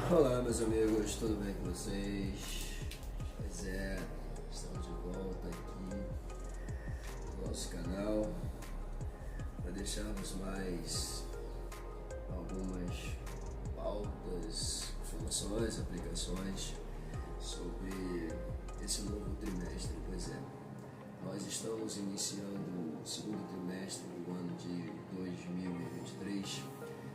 Olá meus amigos, tudo bem com vocês? Pois é, estamos de volta aqui no nosso canal para deixarmos mais algumas pautas, informações, aplicações sobre esse novo trimestre. Pois é, nós estamos iniciando o segundo trimestre do ano de 2023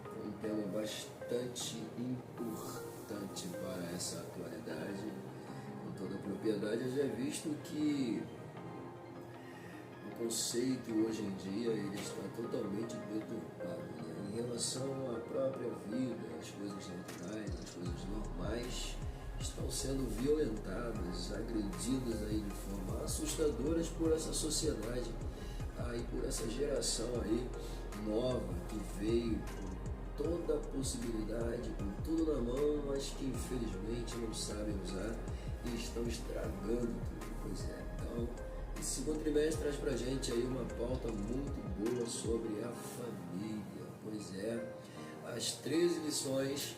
com um tema bastante importante para essa atualidade. Com toda a propriedade, já é visto que o conceito hoje em dia ele está totalmente deturpado, né? Em relação à própria vida, as coisas naturais, as coisas normais estão sendo violentadas, agredidas aí de forma assustadoras por essa sociedade, aí por essa geração aí nova que veio com toda a possibilidade, com tudo na mão, mas que infelizmente não sabem usar e estão estragando tudo. Pois é, então esse segundo trimestre traz pra gente aí uma pauta muito boa sobre a família. Pois é, as 13 lições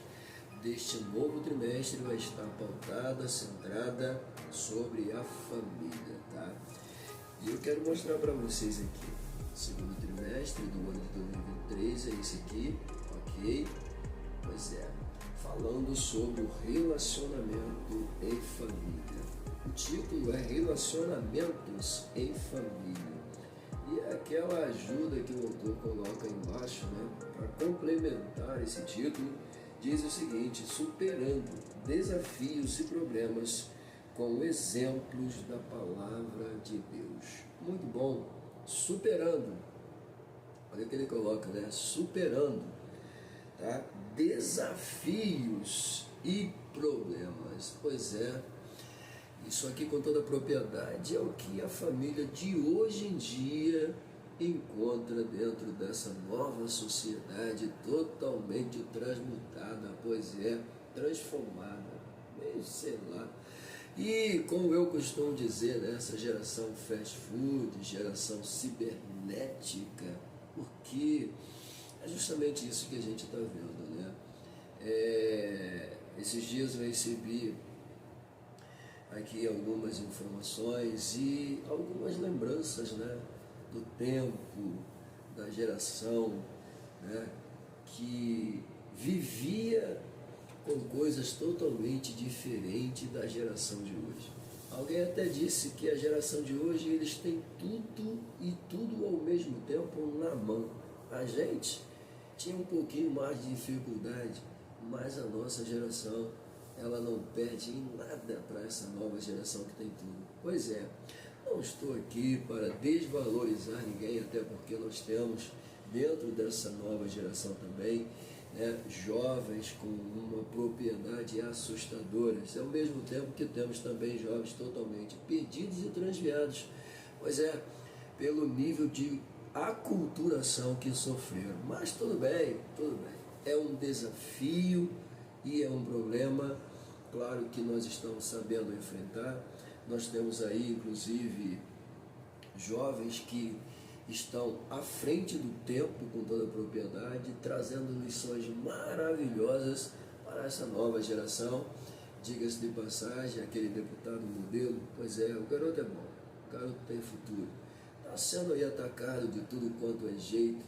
deste novo trimestre vai estar pautada, centrada sobre a família, tá? E eu quero mostrar para vocês aqui, segundo trimestre do ano de 2023 é esse aqui, ok? Pois é, falando sobre o relacionamento em família. O título é Relacionamentos em Família. E é aquela ajuda que o autor coloca embaixo, né? Para complementar esse título, diz o seguinte: superando desafios e problemas com exemplos da palavra de Deus. Muito bom, superando. Olha o que ele coloca, né? Superando, tá? Desafios e problemas. Pois é, isso aqui com toda a propriedade é o que a família de hoje em dia encontra dentro dessa nova sociedade totalmente transmutada, pois é, transformada, sei lá. E como eu costumo dizer, né, essa geração fast food, geração cibernética, porque é justamente isso que a gente está vendo, né? Esses dias eu recebi aqui algumas informações e algumas lembranças, né, do tempo, da geração, né, que vivia com coisas totalmente diferentes da geração de hoje. Alguém até disse que a geração de hoje eles têm tudo e tudo ao mesmo tempo na mão. A gente tinha um pouquinho mais de dificuldade, mas a nossa geração ela não perde em nada para essa nova geração que tem tudo. Pois é, não estou aqui para desvalorizar ninguém, até porque nós temos dentro dessa nova geração também, né, jovens com uma propriedade assustadora, ao mesmo tempo que temos também jovens totalmente perdidos e transviados, pois é, pelo nível de aculturação que sofreram. Mas tudo bem, é um desafio e é um problema, claro que nós estamos sabendo enfrentar. Nós temos aí, inclusive, jovens que estão à frente do tempo com toda a propriedade, trazendo lições maravilhosas para essa nova geração. Diga-se de passagem, aquele deputado modelo, pois é, o garoto é bom, o garoto tem futuro. Está sendo aí atacado de tudo quanto é jeito,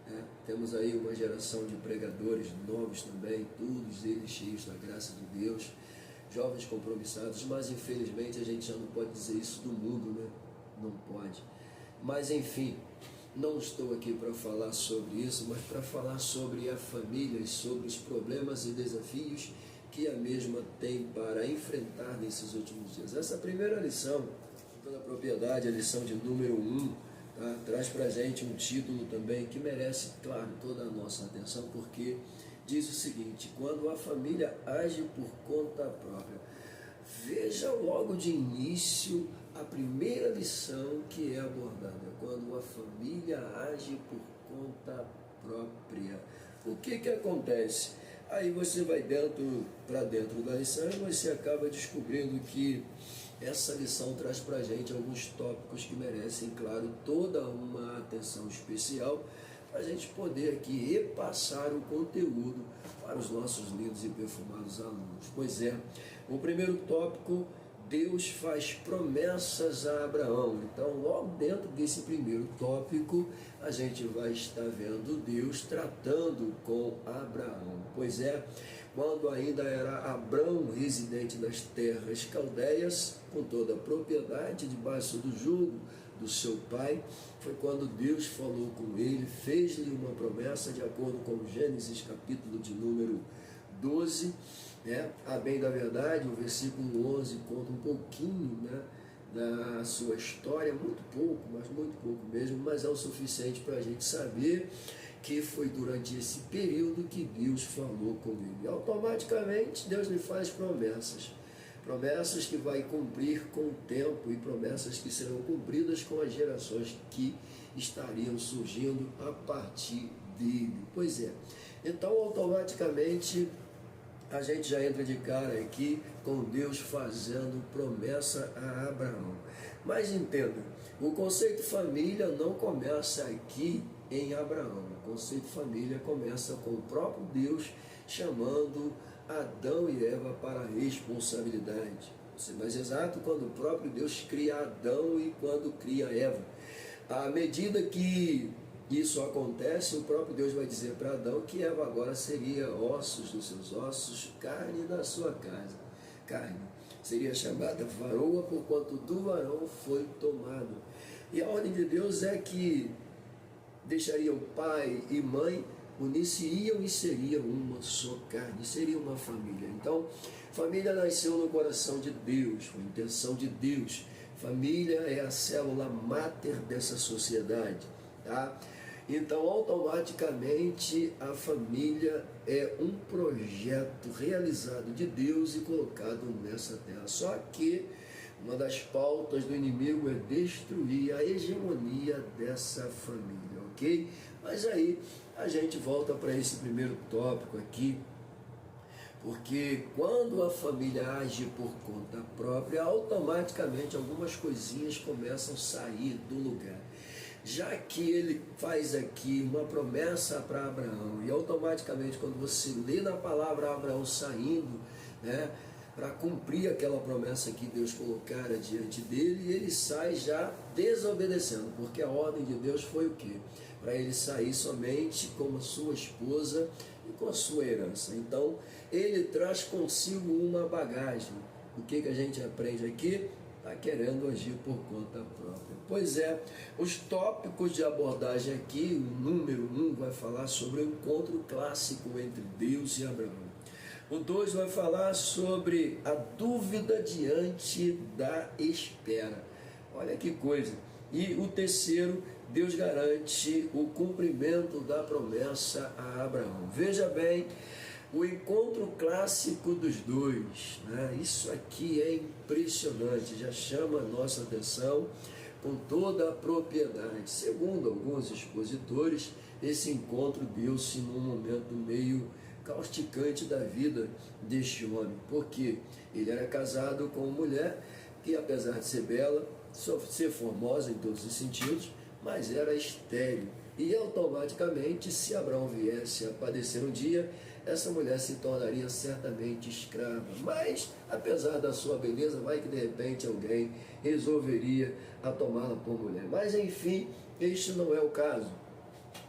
né? Temos aí uma geração de pregadores novos também, todos eles cheios da graça de Deus, jovens compromissados, mas infelizmente a gente já não pode dizer isso do mundo, né? Não pode. Mas enfim, não estou aqui para falar sobre isso, mas para falar sobre a família e sobre os problemas e desafios que a mesma tem para enfrentar nesses últimos dias. Essa primeira lição, com toda a propriedade, a lição de número 1, tá? Traz para a gente um título também que merece, claro, toda a nossa atenção, porque diz o seguinte: quando a família age por conta própria. veja logo de início a primeira lição que é abordada, quando uma família age por conta própria. O que acontece? Aí você vai para dentro da lição e você acaba descobrindo que essa lição traz para a gente alguns tópicos que merecem, claro, toda uma atenção especial, para a gente poder aqui repassar o conteúdo para os nossos lindos e perfumados alunos. Pois é, o primeiro tópico, Deus faz promessas a Abraão. Então, logo dentro desse primeiro tópico, a gente vai estar vendo Deus tratando com Abraão. Pois é, quando ainda era Abrão residente nas terras caldeias, com toda a propriedade, debaixo do jugo do seu pai, foi quando Deus falou com ele, fez-lhe uma promessa, de acordo com Gênesis capítulo de número 12, a bem da verdade, o versículo 11 conta um pouquinho, da sua história, muito pouco, mas muito pouco mesmo, mas é o suficiente para a gente saber que foi durante esse período que Deus falou com ele. Automaticamente Deus lhe faz promessas que vai cumprir com o tempo e promessas que serão cumpridas com as gerações que estariam surgindo a partir dele. Pois é, então automaticamente a gente já entra de cara aqui com Deus fazendo promessa a Abraão. Mas entenda, o conceito família não começa aqui em Abraão. O conceito família começa com o próprio Deus chamando Adão e Eva para a responsabilidade. Vou ser mais exato, quando o próprio Deus cria Adão e quando cria Eva. À medida que isso acontece, o próprio Deus vai dizer para Adão que Eva agora seria ossos dos seus ossos, carne da sua casa. Carne. Seria chamada varoa, porquanto do varão foi tomado. E a ordem de Deus é que deixariam pai e mãe, unir-se-iam e seriam uma só carne, seria uma família. Então, família nasceu no coração de Deus, com a intenção de Deus. Família é a célula máter dessa sociedade, tá? Então, automaticamente, a família é um projeto realizado de Deus e colocado nessa terra. Só que uma das pautas do inimigo é destruir a hegemonia dessa família, ok? Mas aí a gente volta para esse primeiro tópico aqui, porque quando a família age por conta própria, automaticamente algumas coisinhas começam a sair do lugar. Já que ele faz aqui uma promessa para Abraão, e automaticamente quando você lê na palavra Abraão saindo, para cumprir aquela promessa que Deus colocara diante dele, ele sai já desobedecendo, porque a ordem de Deus foi o quê? Para ele sair somente com a sua esposa e com a sua herança. Então, ele traz consigo uma bagagem. O que a gente aprende aqui? Está querendo agir por conta própria. Pois é, os tópicos de abordagem aqui, o número 1 vai falar sobre o encontro clássico entre Deus e Abraão. O 2 vai falar sobre a dúvida diante da espera. Olha que coisa. E o terceiro, Deus garante o cumprimento da promessa a Abraão. Veja bem, o encontro clássico dos dois, Isso aqui é impressionante, já chama a nossa atenção com toda a propriedade. Segundo alguns expositores, esse encontro deu-se num momento meio causticante da vida deste homem, porque ele era casado com uma mulher que, apesar de ser bela, ser formosa em todos os sentidos, mas era estéril. E automaticamente, se Abraão viesse a padecer um dia, essa mulher se tornaria certamente escrava. Mas, apesar da sua beleza, vai que de repente alguém resolveria a tomá-la por mulher. Mas enfim, este não é o caso.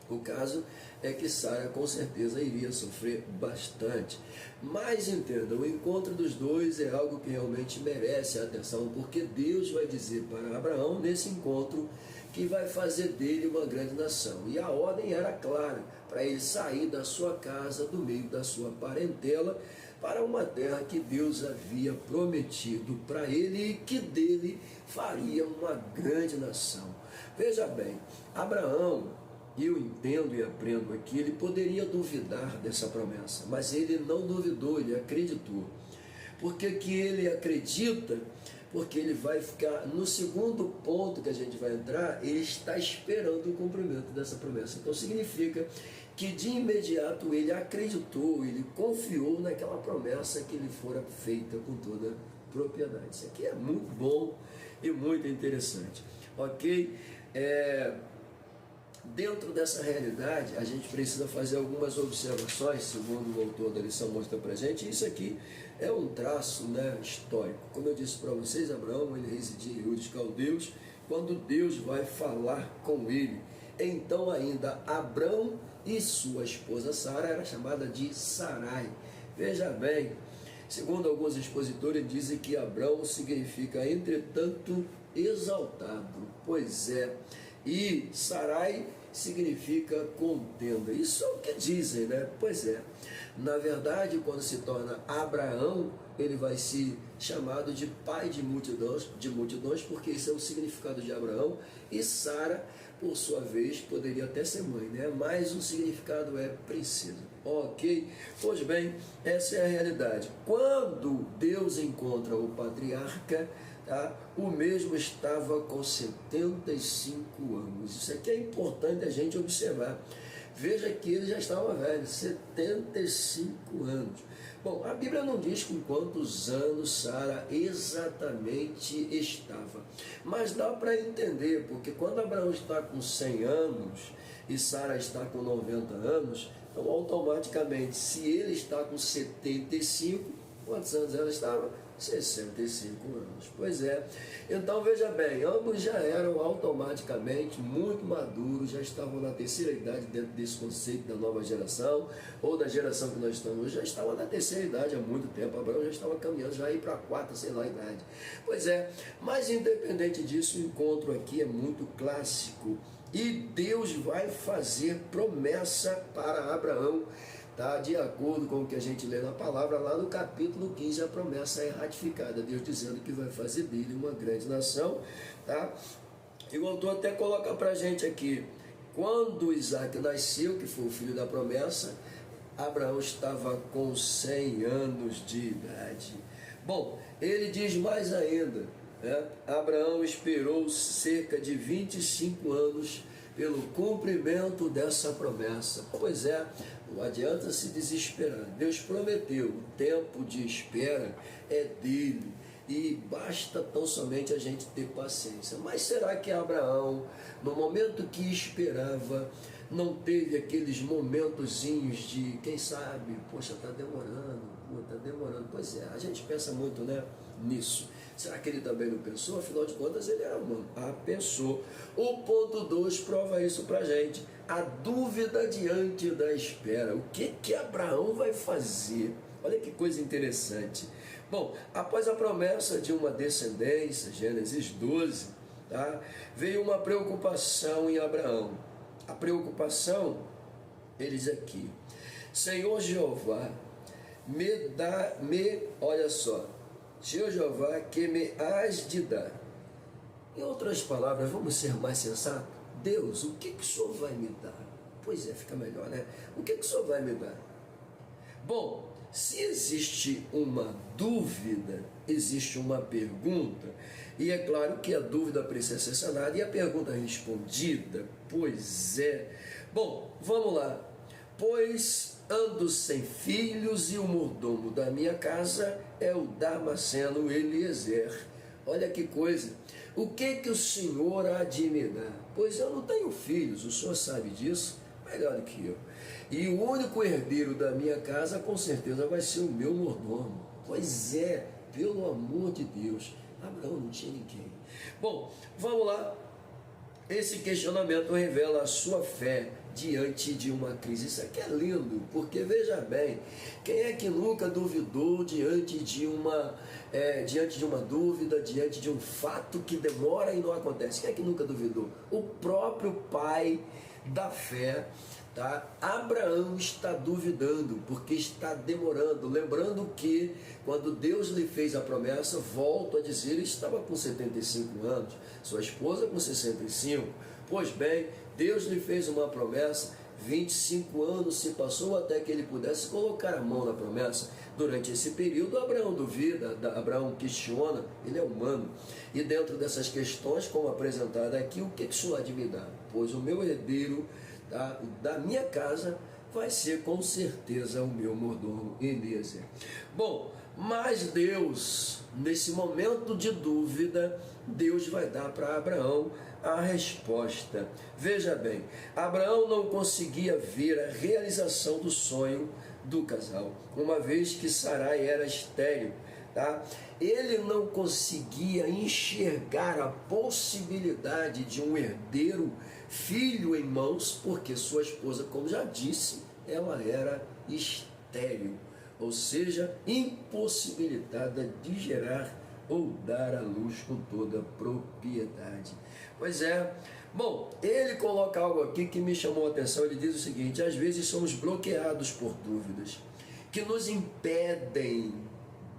O caso é que Sara com certeza iria sofrer bastante. Mas entenda, o encontro dos dois é algo que realmente merece a atenção, porque Deus vai dizer para Abraão nesse encontro que vai fazer dele uma grande nação. E a ordem era clara, para ele sair da sua casa, do meio da sua parentela, para uma terra que Deus havia prometido para ele e que dele faria uma grande nação. Veja bem, Abraão, eu entendo e aprendo aqui, ele poderia duvidar dessa promessa, mas ele não duvidou, ele acreditou. Por que que ele acredita? Porque ele vai ficar, no segundo ponto que a gente vai entrar, ele está esperando o cumprimento dessa promessa. Então significa que de imediato ele acreditou, ele confiou naquela promessa que lhe fora feita com toda propriedade. Isso aqui é muito bom e muito interessante, ok? Dentro dessa realidade, a gente precisa fazer algumas observações, segundo o autor da lição mostra para a gente. Isso aqui é um traço, né, histórico. Como eu disse para vocês, Abraão, ele residia em Ur dos Caldeus. Quando Deus vai falar com ele, então ainda Abrão e sua esposa Sara era chamada de Sarai. Veja bem, segundo alguns expositores, dizem que Abrão significa, entretanto, exaltado. Pois é. E Sarai significa contenda. Isso é o que dizem, né? Pois é. Na verdade, quando se torna Abraão, ele vai ser chamado de pai de multidões, porque esse é o significado de Abraão. E Sara, por sua vez, poderia até ser mãe, né? Mas o significado é princesa. Ok? Pois bem, essa é a realidade. Quando Deus encontra o patriarca, tá? O mesmo estava com 75 anos. Isso aqui é importante a gente observar. Veja que ele já estava velho, 75 anos. Bom, a Bíblia não diz com quantos anos Sara exatamente estava, mas dá para entender, porque quando Abraão está com 100 anos e Sara está com 90 anos, então automaticamente, se ele está com 75, quantos anos ela estava? 65 anos. Pois é. Então veja bem, ambos já eram automaticamente muito maduros, já estavam na terceira idade dentro desse conceito da nova geração, ou da geração que nós estamos hoje, já estavam na terceira idade há muito tempo. Abraão já estava caminhando, já ia para a quarta, sei lá, idade. Pois é, mas independente disso, o encontro aqui é muito clássico. E Deus vai fazer promessa para Abraão. Tá? De acordo com o que a gente lê na palavra, lá no capítulo 15, a promessa é ratificada, Deus dizendo que vai fazer dele uma grande nação. Tá? E o autor até coloca para a gente aqui, quando Isaac nasceu, que foi o filho da promessa, Abraão estava com 100 anos de idade. Bom, ele diz mais ainda, né? Abraão esperou cerca de 25 anos pelo cumprimento dessa promessa. Pois é, não adianta se desesperar. Deus prometeu, o tempo de espera é dele e basta tão somente a gente ter paciência. Mas será que Abraão, no momento que esperava, não teve aqueles momentozinhos de, quem sabe, poxa, está demorando, está demorando. Pois é, a gente pensa muito, né, nisso. Será que ele também não pensou? Afinal de contas, ele era humano. Pensou. O ponto 2 prova isso para a gente. A dúvida diante da espera. O que Abraão vai fazer? Olha que coisa interessante. Bom, após a promessa de uma descendência, Gênesis 12, tá, veio uma preocupação em Abraão. A preocupação, ele diz aqui, Senhor Jeová, olha só, Senhor Jeová, que me has de dar. Em outras palavras, vamos ser mais sensatos? Deus, o que o Senhor vai me dar? Pois é, fica melhor, né? O que o Senhor vai me dar? Bom, se existe uma dúvida, existe uma pergunta, e é claro que a dúvida precisa ser sanada e a pergunta respondida. Pois é. Bom, vamos lá. Pois ando sem filhos e o mordomo da minha casa é o Damasceno Eliezer. Olha que coisa. O que o Senhor há de me dar? Pois eu não tenho filhos, o Senhor sabe disso melhor do que eu. E o único herdeiro da minha casa, com certeza, vai ser o meu mordomo. Pois é, pelo amor de Deus, Abraão não tinha ninguém. Bom, vamos lá. Esse questionamento revela a sua fé diante de uma crise. Isso aqui é lindo, porque veja bem, quem é que nunca duvidou diante de uma dúvida, diante de um fato que demora e não acontece? Quem é que nunca duvidou? O próprio pai da fé, tá? Abraão está duvidando porque está demorando. Lembrando que quando Deus lhe fez a promessa, volto a dizer, ele estava com 75 anos, sua esposa com 65. Pois bem, Deus lhe fez uma promessa, 25 anos se passou até que ele pudesse colocar a mão na promessa. Durante esse período, Abraão duvida, Abraão questiona, ele é humano. E dentro dessas questões, como apresentada aqui, o que o Senhor há de me dar? Pois o meu herdeiro da minha casa vai ser com certeza o meu mordomo Eliezer. Bom, mas Deus, nesse momento de dúvida, Deus vai dar para Abraão a resposta. Veja bem, Abraão não conseguia ver a realização do sonho do casal, uma vez que Sarai era estéril, tá? Ele não conseguia enxergar a possibilidade de um herdeiro, filho em mãos, porque sua esposa, como já disse, ela era estéril, ou seja, impossibilitada de gerar ou dar à luz com toda a propriedade. Pois é. Bom, ele coloca algo aqui que me chamou a atenção. Ele diz o seguinte: às vezes somos bloqueados por dúvidas que nos impedem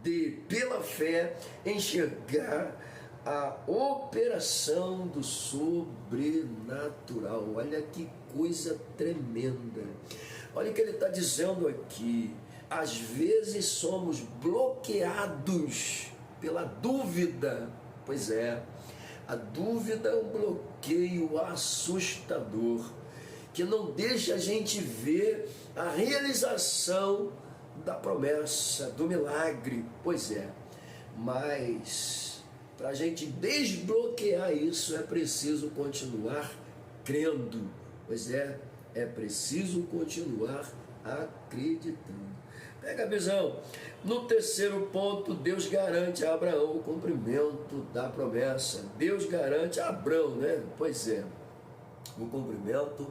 de, pela fé, enxergar a operação do sobrenatural. Olha que coisa tremenda. Olha o que ele está dizendo aqui. Às vezes somos bloqueados pela dúvida. Pois é, a dúvida é um bloqueio assustador que não deixa a gente ver a realização da promessa, do milagre. Pois é, mas para a gente desbloquear isso é preciso continuar crendo. Pois é preciso continuar acreditando. Pega a visão. No terceiro ponto, Deus garante a Abraão o cumprimento da promessa. Deus garante a Abraão, né? Pois é, o cumprimento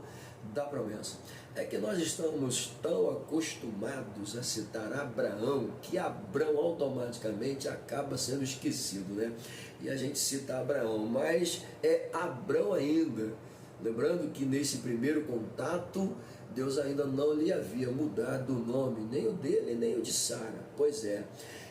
da promessa. É que nós estamos tão acostumados a citar Abraão, que Abraão automaticamente acaba sendo esquecido, né? E a gente cita Abraão, mas é Abraão ainda. Lembrando que nesse primeiro contato, Deus ainda não lhe havia mudado o nome, nem o dele, nem o de Sara. Pois é,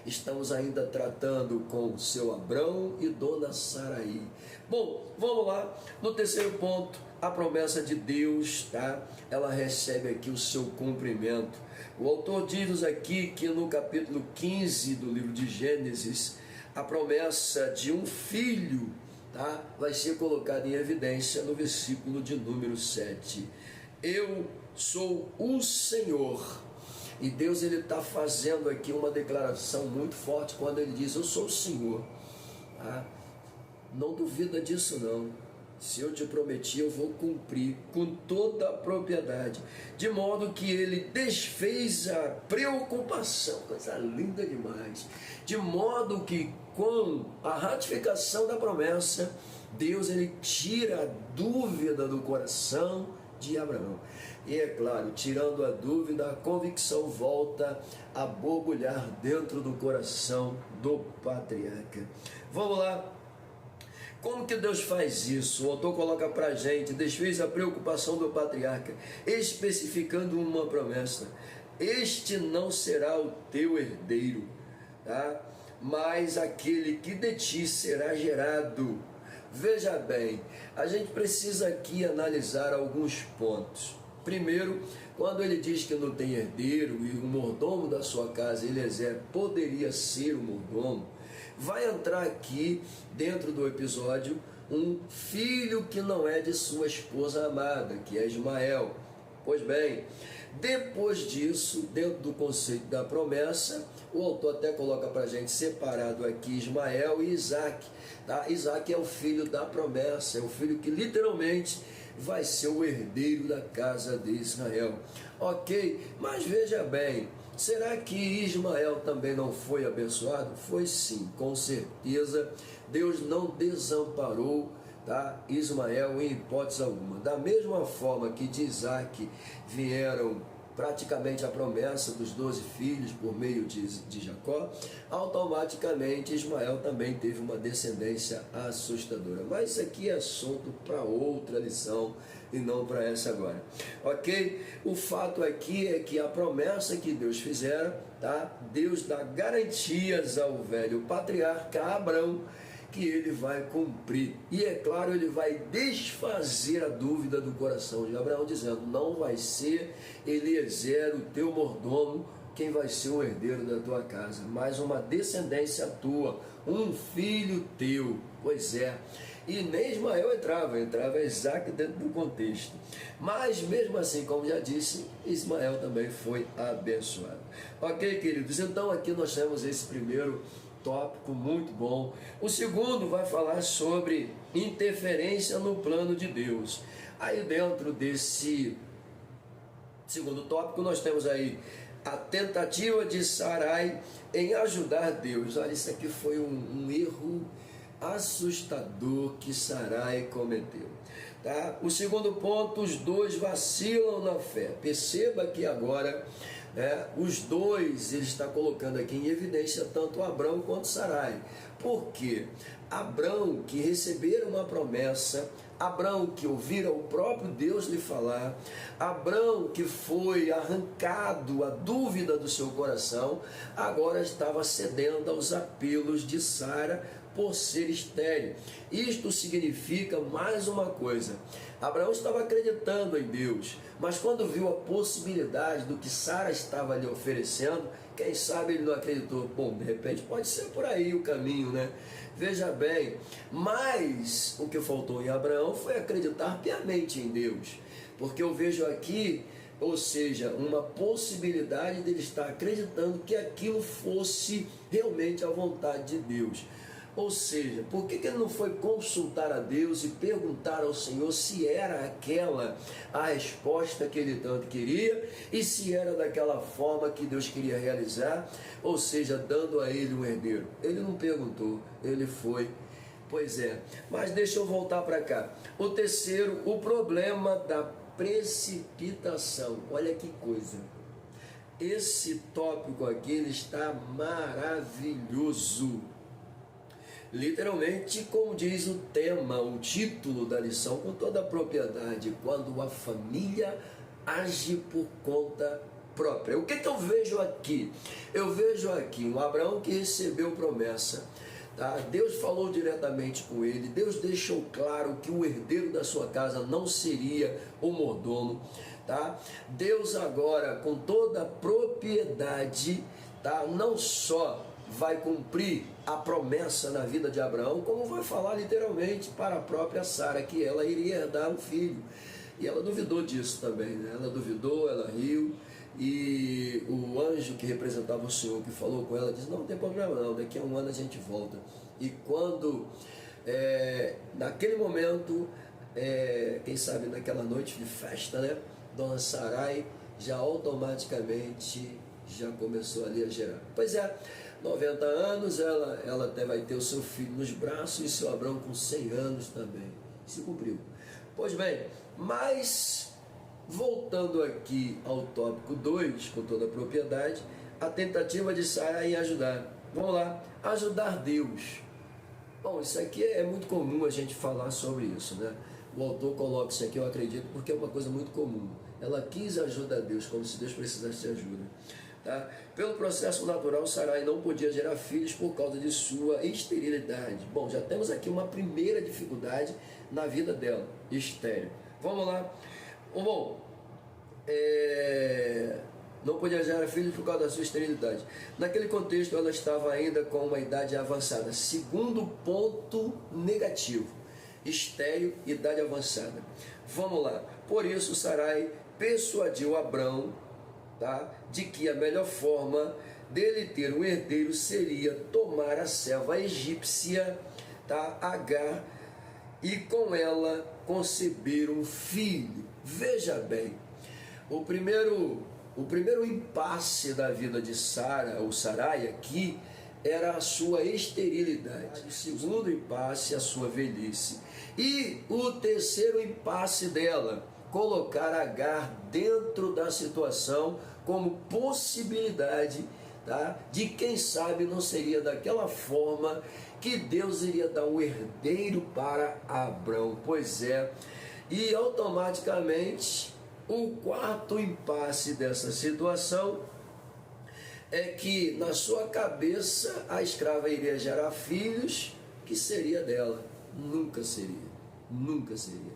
estamos ainda tratando com seu Abrão e dona Sarai. Bom, vamos lá. No terceiro ponto, a promessa de Deus, tá? Ela recebe aqui o seu cumprimento. O autor diz aqui que no capítulo 15 do livro de Gênesis, a promessa de um filho, tá, vai ser colocada em evidência no versículo de número 7. Eu sou o Senhor. E Deus ele está fazendo aqui uma declaração muito forte quando ele diz: eu sou o Senhor. Tá? Não duvida disso não. Se eu te prometi, eu vou cumprir com toda a propriedade. De modo que ele desfez a preocupação, coisa linda demais. De modo que com a ratificação da promessa, Deus ele tira a dúvida do coração de Abraão. E é claro, tirando a dúvida, a convicção volta a borbulhar dentro do coração do patriarca. Vamos lá. Como que Deus faz isso? O autor coloca para a gente: desfez a preocupação do patriarca, especificando uma promessa: este não será o teu herdeiro, tá? Mas aquele que de ti será gerado. Veja bem, a gente precisa aqui analisar alguns pontos. Primeiro, quando ele diz que não tem herdeiro e o mordomo da sua casa, Eliezer, poderia ser o mordomo, vai entrar aqui dentro do episódio um filho que não é de sua esposa amada, que é Ismael. Pois bem, depois disso, dentro do conceito da promessa, o autor até coloca para a gente separado aqui Ismael e Isaac. Tá? Isaac é o filho da promessa, é o filho que literalmente vai ser o herdeiro da casa de Israel. Ok, mas veja bem, será que Ismael também não foi abençoado? Foi sim, com certeza. Deus não desamparou, tá, Ismael em hipótese alguma. Da mesma forma que de Isaac vieram praticamente a promessa dos 12 filhos por meio de Jacó, automaticamente Ismael também teve uma descendência assustadora. Mas isso aqui é assunto para outra lição e não para essa agora. Ok? O fato aqui é que a promessa que Deus fizera, tá? Deus dá garantias ao velho patriarca Abraão que ele vai cumprir. E é claro, ele vai desfazer a dúvida do coração de Abraão, dizendo: não vai ser Eliezer, o teu mordomo, quem vai ser o herdeiro da tua casa, mas uma descendência tua, um filho teu. Pois é, e nem Ismael entrava Isaac dentro do contexto. Mas mesmo assim, como já disse, Ismael também foi abençoado. Ok, queridos? Então aqui nós temos esse primeiro tópico muito bom. O segundo vai falar sobre interferência no plano de Deus. Aí dentro desse segundo tópico nós temos aí a tentativa de Sarai em ajudar Deus. Olha, isso aqui foi um erro assustador que Sarai cometeu. Tá? O segundo ponto, os dois vacilam na fé. Perceba que agora os dois, ele está colocando aqui em evidência tanto Abrão quanto Sarai. Por quê? Abrão, que recebera uma promessa, Abrão que ouvira o próprio Deus lhe falar, Abrão que foi arrancado a dúvida do seu coração, agora estava cedendo aos apelos de Sara por ser estéril. Isto significa mais uma coisa: Abraão estava acreditando em Deus, mas quando viu a possibilidade do que Sara estava lhe oferecendo, quem sabe ele não acreditou. Bom, de repente pode ser por aí o caminho, né? Veja bem, mas o que faltou em Abraão foi acreditar piamente em Deus, porque eu vejo aqui, ou seja, uma possibilidade dele estar acreditando que aquilo fosse realmente a vontade de Deus. Ou seja, por que ele não foi consultar a Deus e perguntar ao Senhor se era aquela a resposta que ele tanto queria e se era daquela forma que Deus queria realizar, ou seja, dando a ele um herdeiro? Ele não perguntou, ele foi. Pois é, mas deixa eu voltar para cá. O terceiro, o problema da precipitação. Olha que coisa. Esse tópico aqui ele está maravilhoso. Literalmente, como diz o tema, o título da lição, com toda a propriedade, quando a família age por conta própria. O que eu vejo aqui? Eu vejo aqui um Abraão que recebeu promessa, tá? Deus falou diretamente com ele, Deus deixou claro que o herdeiro da sua casa não seria o mordomo, tá? Deus agora, com toda a propriedade, tá? Não só vai cumprir a promessa na vida de Abraão, como vai falar literalmente para a própria Sara que ela iria herdar um filho. E ela duvidou disso também, né? Ela duvidou, ela riu, e o anjo que representava o Senhor, que falou com ela, disse: não tem problema não, daqui a um ano a gente volta. E quando, naquele momento, quem sabe naquela noite de festa, né? Dona Sarai já automaticamente já começou ali a gerar. Pois é, 90 anos, ela até vai ter o seu filho nos braços, e seu Abraão com 100 anos também. Se cumpriu. Pois bem, mas voltando aqui ao tópico 2, com toda a propriedade, a tentativa de Sara em ajudar. Vamos lá, ajudar Deus. Bom, isso aqui é muito comum a gente falar sobre isso, né? O autor coloca isso aqui, eu acredito, porque é uma coisa muito comum. Ela quis ajudar a Deus, como se Deus precisasse de ajuda. Tá? Pelo processo natural, Sarai não podia gerar filhos por causa de sua esterilidade. Bom, já temos aqui uma primeira dificuldade na vida dela, estéril. Vamos lá. Bom, não podia gerar filhos por causa da sua esterilidade. Naquele contexto, ela estava ainda com uma idade avançada. Segundo ponto negativo: estéril, idade avançada. Vamos lá. Por isso, Sarai persuadiu Abrão, tá, de que a melhor forma dele ter um herdeiro seria tomar a serva egípcia, tá, Agar, e com ela conceber um filho. Veja bem, o primeiro impasse da vida de Sara, ou Sarai aqui, era a sua esterilidade. O segundo impasse, a sua velhice. E o terceiro impasse dela, colocar Agar dentro da situação como possibilidade, tá, de quem sabe não seria daquela forma que Deus iria dar um herdeiro para Abrão. Pois é, e automaticamente o quarto impasse dessa situação é que na sua cabeça a escrava iria gerar filhos que seria dela. Nunca seria. Nunca seria.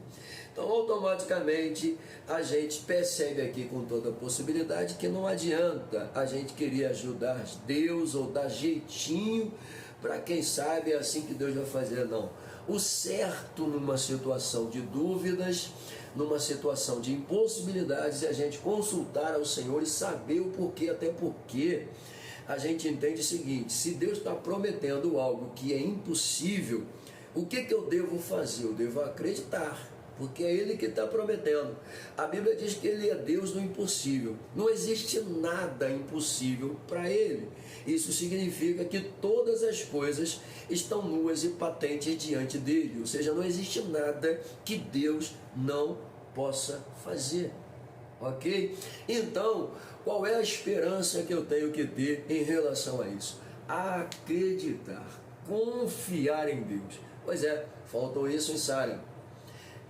Então, automaticamente, a gente percebe aqui com toda a possibilidade que não adianta a gente querer ajudar Deus ou dar jeitinho para quem sabe é assim que Deus vai fazer, não. O certo numa situação de dúvidas, numa situação de impossibilidades, é a gente consultar ao Senhor e saber o porquê, até porque a gente entende o seguinte: se Deus está prometendo algo que é impossível, o que eu devo fazer? Eu devo acreditar, porque é Ele que está prometendo. A Bíblia diz que Ele é Deus do impossível. Não existe nada impossível para Ele. Isso significa que todas as coisas estão nuas e patentes diante dEle. Ou seja, não existe nada que Deus não possa fazer. Ok? Então, qual é a esperança que eu tenho que ter em relação a isso? Acreditar, confiar em Deus. Pois é, faltou isso em Sara.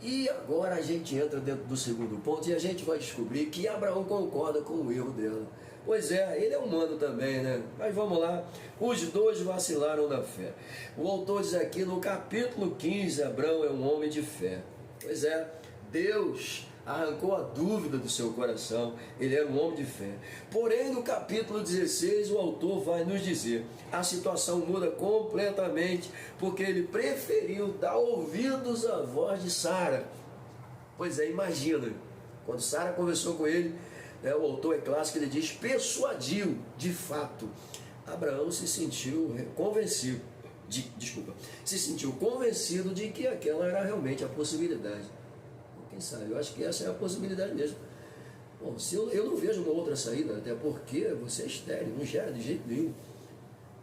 E agora a gente entra dentro do segundo ponto e a gente vai descobrir que Abraão concorda com o erro dela. Pois é, ele é humano também, né? Mas vamos lá, os dois vacilaram na fé. O autor diz aqui no capítulo 15, Abraão é um homem de fé. Pois é, Deus arrancou a dúvida do seu coração, ele era um homem de fé. Porém, no capítulo 16, o autor vai nos dizer, a situação muda completamente, porque ele preferiu dar ouvidos à voz de Sara. Pois é, imagina, quando Sara conversou com ele, o autor é clássico, ele diz, persuadiu, de fato. Abraão se sentiu convencido, se sentiu convencido de que aquela era realmente a possibilidade. Quem sabe? Eu acho que essa é a possibilidade mesmo. Bom, se eu não vejo uma outra saída, até porque você é estéril, não gera de jeito nenhum.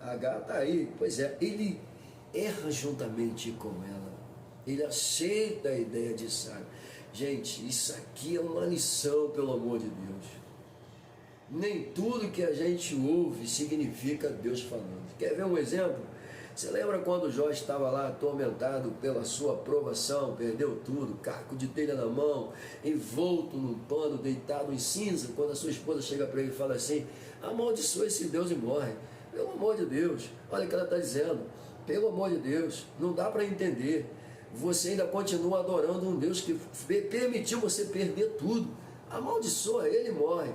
A H está aí. Pois é, ele erra juntamente com ela. Ele aceita a ideia de Sara. Gente, isso aqui é uma lição, pelo amor de Deus. Nem tudo que a gente ouve significa Deus falando. Quer ver um exemplo? Você lembra quando Jó estava lá atormentado pela sua provação, perdeu tudo, caco de telha na mão, envolto num pano, deitado em cinza, quando a sua esposa chega para ele e fala assim, amaldiçoa esse Deus e morre. Pelo amor de Deus, olha o que ela está dizendo, pelo amor de Deus, não dá para entender, você ainda continua adorando um Deus que permitiu você perder tudo, amaldiçoa ele e morre.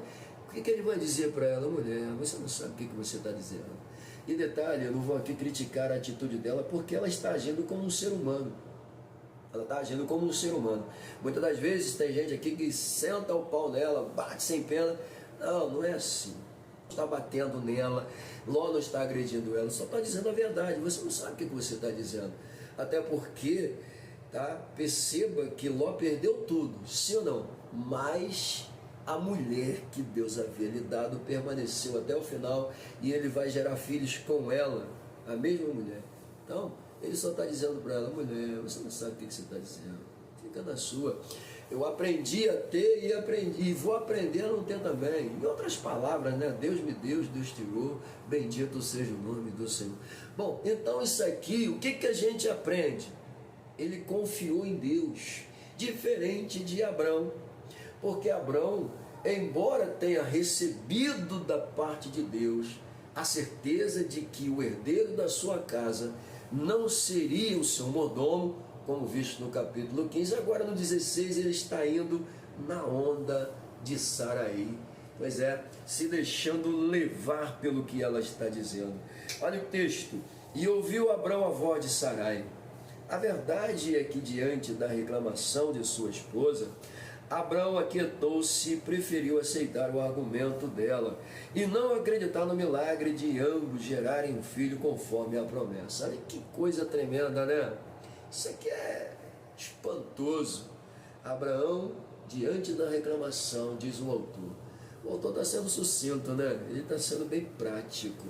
O que ele vai dizer para ela? Mulher, você não sabe o que você está dizendo. E detalhe, eu não vou aqui criticar a atitude dela, porque ela está agindo como um ser humano. Ela está agindo como um ser humano. Muitas das vezes tem gente aqui que senta o pau nela, bate sem pena. Não, não é assim. Está batendo nela, Ló não está agredindo ela, só está dizendo a verdade. Você não sabe o que você está dizendo. Até porque, tá? Perceba que Ló perdeu tudo, sim ou não? Mas a mulher que Deus havia lhe dado permaneceu até o final e ele vai gerar filhos com ela, a mesma mulher. Então, ele só está dizendo para ela, mulher, você não sabe o que você está dizendo, fica na sua. Eu aprendi a ter e vou aprender a não ter também. Em outras palavras, né? Deus me deu, Deus tirou, bendito seja o nome do Senhor. Bom, então isso aqui, o que a gente aprende? Ele confiou em Deus, diferente de Abraão. Porque Abraão, embora tenha recebido da parte de Deus a certeza de que o herdeiro da sua casa não seria o seu mordomo, como visto no capítulo 15, agora no 16 ele está indo na onda de Sarai. Pois é, se deixando levar pelo que ela está dizendo. Olha o texto, e ouviu Abraão a voz de Sarai. A verdade é que diante da reclamação de sua esposa, Abraão aquietou-se e preferiu aceitar o argumento dela e não acreditar no milagre de ambos gerarem um filho conforme a promessa. Olha que coisa tremenda, né? Isso aqui é espantoso. Abraão, diante da reclamação, diz o autor. O autor está sendo sucinto, né? Ele está sendo bem prático.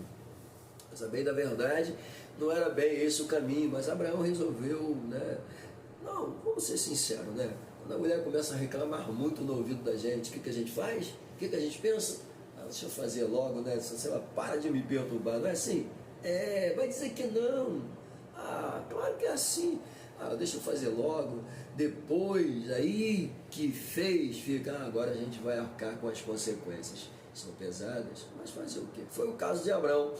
Mas a bem da verdade, não era bem esse o caminho, mas Abraão resolveu, né? Não, vamos ser sinceros, né? Quando a mulher começa a reclamar muito no ouvido da gente, o que a gente faz? O que a gente pensa? Ah, deixa eu fazer logo, né? Se ela para de me perturbar, não é assim? Vai dizer que não. Ah, claro que é assim. Ah, deixa eu fazer logo. Depois, aí que fez, fica, agora a gente vai arcar com as consequências. São pesadas, mas fazer o quê? Foi o caso de Abraão.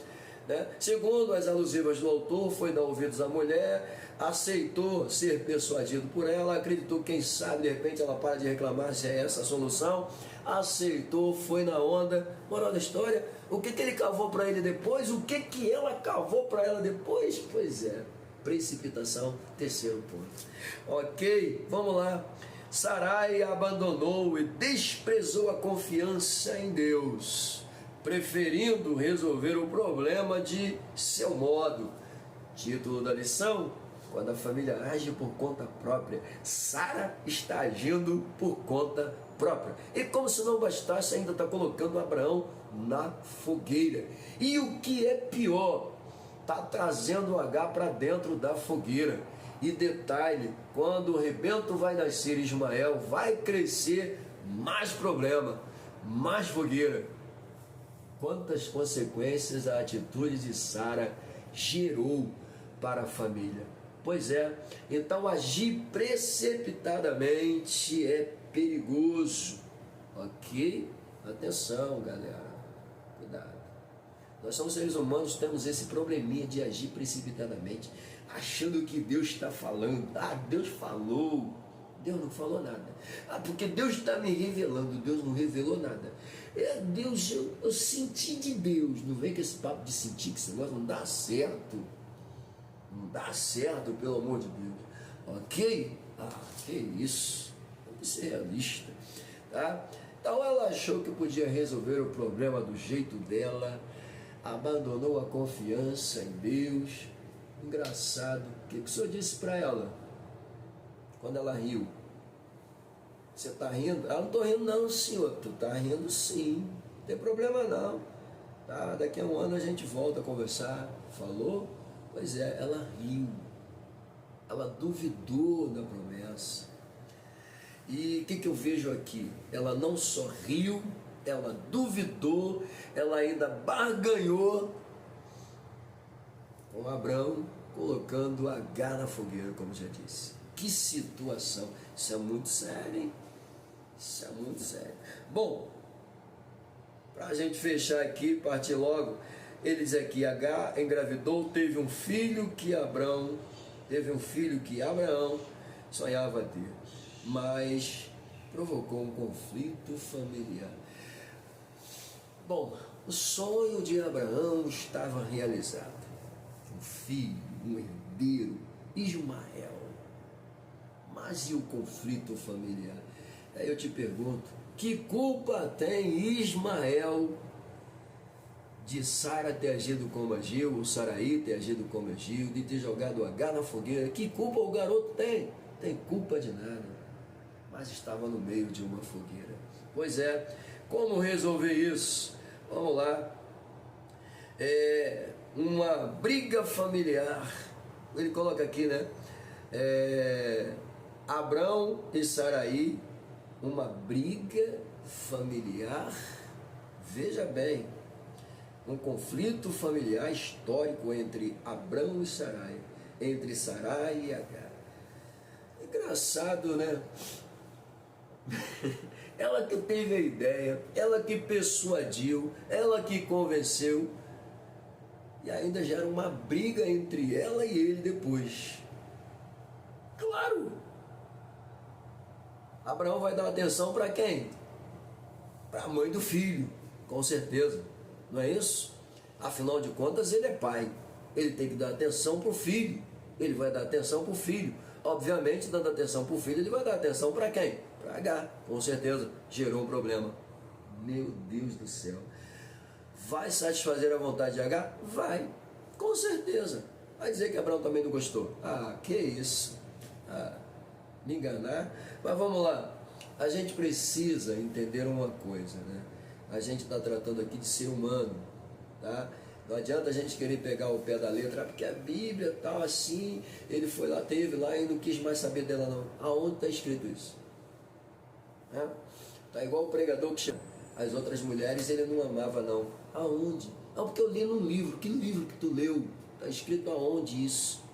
né? Segundo as alusivas do autor, foi dar ouvidos à mulher, aceitou ser persuadido por ela, acreditou, quem sabe, de repente ela para de reclamar se é essa a solução, aceitou, foi na onda. Moral da história, o que ele cavou para ele depois? O que ela cavou para ela depois? Pois é, precipitação, terceiro ponto. Ok, vamos lá. Sarai abandonou e desprezou a confiança em Deus, preferindo resolver o problema de seu modo. Título da lição: quando a família age por conta própria, Sara está agindo por conta própria. E como se não bastasse, ainda está colocando Abraão na fogueira. E o que é pior, está trazendo o H para dentro da fogueira. E detalhe, quando o rebento vai nascer, Ismael vai crescer, mais problema, mais fogueira. Quantas consequências a atitude de Sara gerou para a família? Pois é, então agir precipitadamente é perigoso. Ok? Atenção, galera, cuidado. Nós somos seres humanos, temos esse probleminha de agir precipitadamente, achando que Deus está falando. Deus falou. Deus não falou nada. Porque Deus está me revelando. Deus não revelou nada. Deus, eu senti de Deus. Não vem com esse papo de sentir, que esse negócio não dá certo. Não dá certo, pelo amor de Deus. Ok? Que isso. Tem que ser realista. Tá? Então ela achou que podia resolver o problema do jeito dela. Abandonou a confiança em Deus. Engraçado. O que o Senhor disse para ela quando ela riu? Você está rindo? Ela: não estou rindo não, senhor. Tu está rindo sim. Não tem problema não. Tá? Daqui a um ano a gente volta a conversar. Falou? Pois é, ela riu. Ela duvidou da promessa. E o que eu vejo aqui? Ela não só riu, ela duvidou, ela ainda barganhou com Abraão, colocando H na fogueira, como já disse. Que situação! Isso é muito sério, hein? Isso é muito sério. Bom, para a gente fechar aqui, partir logo, ele diz aqui: H engravidou, teve um filho que Abraão sonhava ter, mas provocou um conflito familiar. Bom, o sonho de Abraão estava realizado. Um filho, um herdeiro, Ismael. Mas e o conflito familiar? Aí eu te pergunto, que culpa tem Ismael de Sara ter agido como agiu, ou Sarai ter agido como agiu, de ter jogado H na fogueira? Que culpa o garoto tem? Tem culpa de nada, mas estava no meio de uma fogueira. Pois é, como resolver isso? Vamos lá. Uma briga familiar. Ele coloca aqui, né? Abrão e Sarai, uma briga familiar. Veja bem, um conflito familiar histórico entre Abrão e Sarai, entre Sarai e Agar. Engraçado, né? Ela que teve a ideia, ela que persuadiu, ela que convenceu, e ainda gera uma briga entre ela e ele depois. Claro! Abraão vai dar atenção para quem? Para a mãe do filho, com certeza. Não é isso? Afinal de contas, ele é pai. Ele tem que dar atenção para o filho. Ele vai dar atenção para o filho. Obviamente, dando atenção para o filho, ele vai dar atenção para quem? Para H, com certeza. Gerou um problema. Meu Deus do céu. Vai satisfazer a vontade de H? Vai, com certeza. Vai dizer que Abraão também não gostou? Que isso. Me enganar. Mas vamos lá. A gente precisa entender uma coisa, né? A gente está tratando aqui de ser humano, tá? Não adianta a gente querer pegar o pé da letra, porque a Bíblia tal assim, ele foi lá, teve lá e não quis mais saber dela não. Aonde está escrito isso? Tá igual o pregador que chama as outras mulheres, ele não amava não. Aonde? Porque eu li num livro. Que livro que tu leu? Está escrito aonde isso?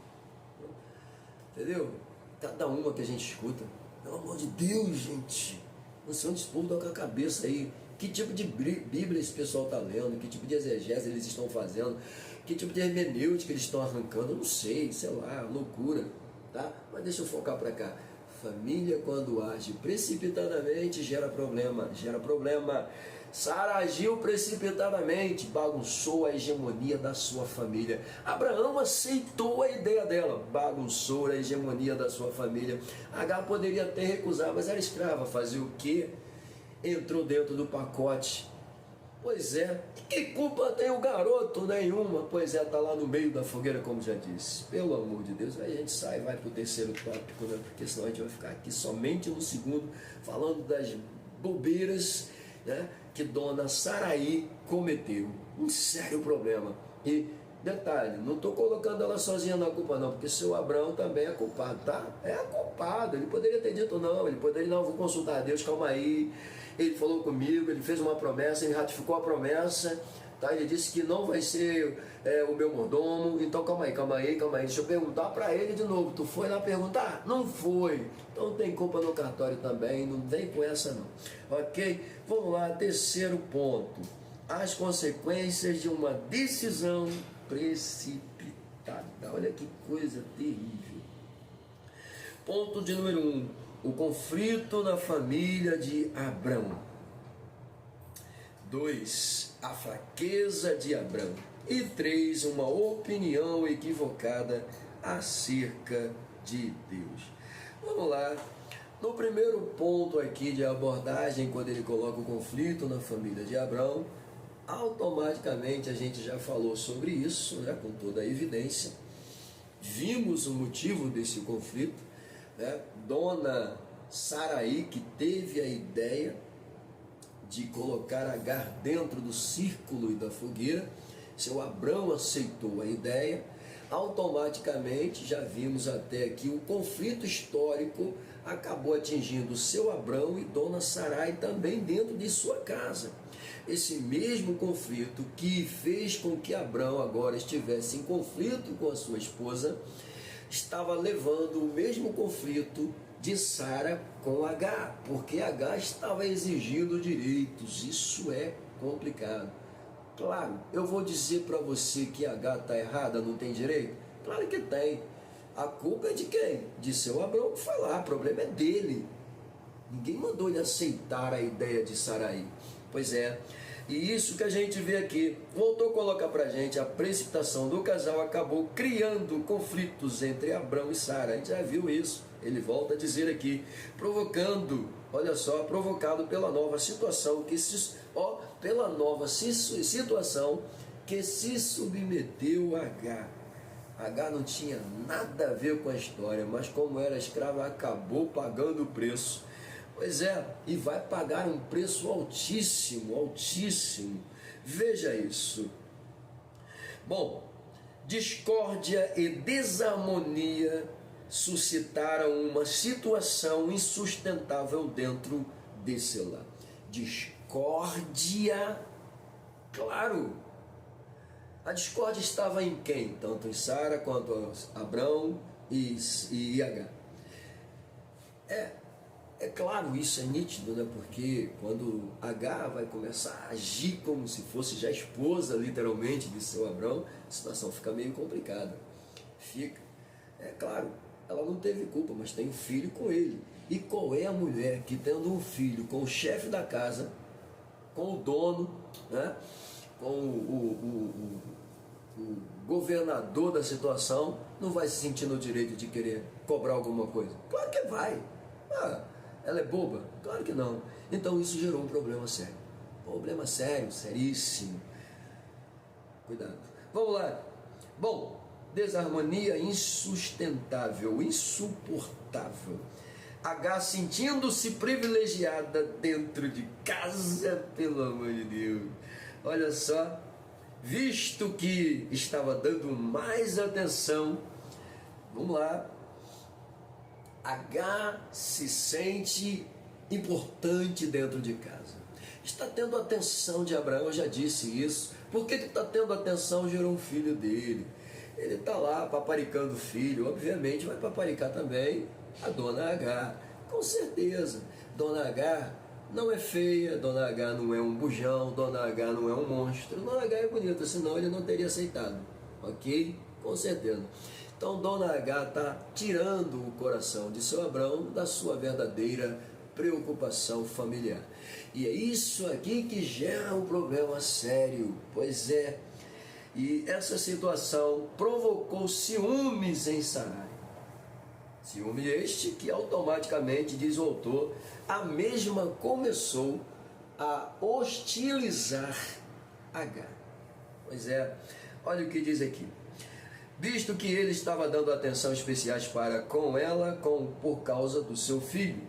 Entendeu? Cada uma que a gente escuta. Pelo amor de Deus, gente. Não sei onde esse povo dá com a cabeça aí. Que tipo de Bíblia esse pessoal está lendo? Que tipo de exegese eles estão fazendo? Que tipo de hermenêutica eles estão arrancando? Eu não sei, sei lá, loucura, tá? Mas deixa eu focar para cá. Família, quando age precipitadamente, gera problema, gera problema. Sara agiu precipitadamente, bagunçou a hegemonia da sua família. Abraão aceitou a ideia dela, bagunçou a hegemonia da sua família. Agar poderia até recusar, mas era escrava, fazia o quê? Entrou dentro do pacote. Pois é, que culpa tem o garoto? Nenhuma. Pois é, está lá no meio da fogueira, como já disse. Pelo amor de Deus, aí a gente sai e vai para o terceiro tópico, né? Porque senão a gente vai ficar aqui somente no segundo, falando das bobeiras, né, que Dona Saraí cometeu. Um sério problema. E detalhe, não estou colocando ela sozinha na culpa não, porque seu Abraão também é culpado, tá? É culpado, ele poderia ter dito não, ele poderia, não, vou consultar a Deus, calma aí. Ele falou comigo, ele fez uma promessa, ele ratificou a promessa, tá? Ele disse que não vai ser o meu mordomo, então calma aí, deixa eu perguntar para ele de novo, tu foi lá perguntar? Não foi, então tem culpa no cartório também, não vem com essa não, ok? Vamos lá, terceiro ponto, as consequências de uma decisão precipitada, olha que coisa terrível. Ponto de número 1, o conflito na família de Abrão. 2, a fraqueza de Abrão. E 3, uma opinião equivocada acerca de Deus. Vamos lá. No primeiro ponto aqui de abordagem, quando ele coloca o conflito na família de Abrão, automaticamente a gente já falou sobre isso, né, com toda a evidência. Vimos o motivo desse conflito, né? Dona Saraí, que teve a ideia de colocar Agar dentro do círculo e da fogueira, seu Abrão aceitou a ideia, automaticamente já vimos até aqui o conflito histórico acabou atingindo seu Abrão e Dona Saraí também dentro de sua casa. Esse mesmo conflito que fez com que Abrão agora estivesse em conflito com a sua esposa, estava levando o mesmo conflito de Sara com Agar, porque Agar estava exigindo direitos. Isso é complicado. Claro, eu vou dizer para você que Agar está errada, não tem direito? Claro que tem. A culpa é de quem? De seu Abrão que foi lá, o problema é dele. Ninguém mandou ele aceitar a ideia de Saraí. Pois é, e isso que a gente vê aqui, voltou a colocar para a gente, a precipitação do casal acabou criando conflitos entre Abrão e Sara. A gente já viu isso, ele volta a dizer aqui, provocando, olha só, provocado pela nova situação situação que se submeteu a Agar. Agar não tinha nada a ver com a história, mas como era escrava, acabou pagando o preço. Pois é, e vai pagar um preço altíssimo, altíssimo. Veja isso. Bom, discórdia e desarmonia suscitaram uma situação insustentável dentro desse lar. Discórdia, claro. A discórdia estava em quem? Tanto em Sara quanto em Abrão e Agar. É claro, isso é nítido, né? Porque quando Agar vai começar a agir como se fosse já esposa, literalmente, de seu Abrão, a situação fica meio complicada. É claro, ela não teve culpa, mas tem um filho com ele. E qual é a mulher que, tendo um filho com o chefe da casa, com o dono, né? Com o governador da situação, não vai se sentir no direito de querer cobrar alguma coisa? Claro que vai. Ela é boba? Claro que não. Então isso gerou um problema sério. Problema sério, seríssimo. Cuidado. Vamos lá. Bom, desarmonia insustentável, insuportável. Agar sentindo-se privilegiada dentro de casa, pelo amor de Deus. Olha só, visto que estava dando mais atenção, vamos lá, Agar se sente importante dentro de casa. Está tendo atenção de Abraão, eu já disse isso. Por que está tendo atenção? Gerou um filho dele. Ele está lá paparicando o filho. Obviamente vai paparicar também a dona Agar. Com certeza. Dona Agar não é feia, Dona H não é um bujão, Dona H não é um monstro, Dona H é bonita, senão ele não teria aceitado, ok? Com certeza. Então Dona H está tirando o coração de seu Abrão da sua verdadeira preocupação familiar. E é isso aqui que gera um problema sério, pois é. E essa situação provocou ciúmes em Sarai. Ciúme este que automaticamente, diz o autor, a mesma começou a hostilizar Agar. Pois é, olha o que diz aqui. Visto que ele estava dando atenção especiais para com ela por causa do seu filho,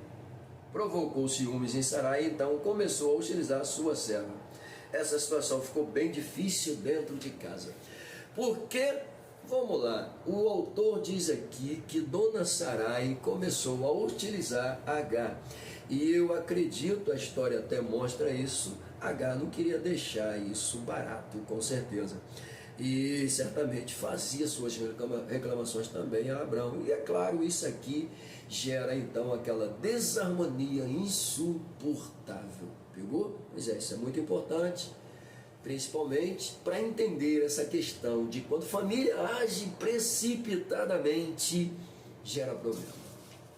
provocou ciúmes em Sarai, então começou a hostilizar sua serva. Essa situação ficou bem difícil dentro de casa. Porque, vamos lá, o autor diz aqui que Dona Sarai começou a hostilizar Agar. E eu acredito, a história até mostra isso, Agar não queria deixar isso barato, com certeza. E certamente fazia suas reclamações também a Abrão. E é claro, isso aqui gera então aquela desarmonia insuportável. Pegou? Pois é, isso é muito importante, principalmente para entender essa questão de quando família age precipitadamente, gera problema.